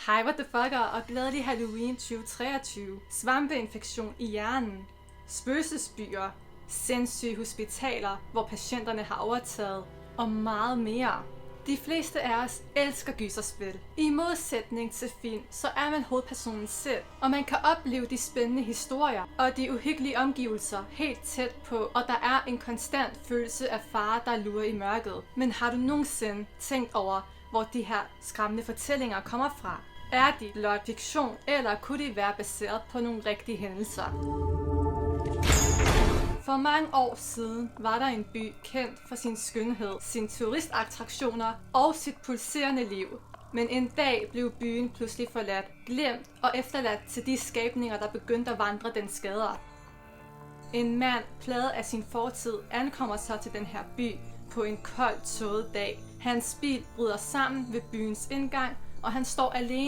Hej, what the fucker, og glædelig Halloween 2023. Svampeinfektion i hjernen. Spøgelsesbyer. Sindssyge hospitaler, hvor patienterne har overtaget. Og meget mere. De fleste af os elsker gyserspil. I modsætning til film, så er man hovedpersonen selv, og man kan opleve de spændende historier og de uhyggelige omgivelser helt tæt på, og der er en konstant følelse af fare, der lurer i mørket. Men har du nogensinde tænkt over, hvor de her skræmmende fortællinger kommer fra? Er de blot fiktion, eller kunne de være baseret på nogle rigtige hændelser? For mange år siden var der en by kendt for sin skønhed, sine turistattraktioner og sit pulserende liv. Men en dag blev byen pludselig forladt, glemt og efterladt til de skabninger, der begyndte at vandre dens gader. En mand, plaget af sin fortid, ankommer så til den her by på en kold, tåget dag. Hans bil bryder sammen ved byens indgang, og han står alene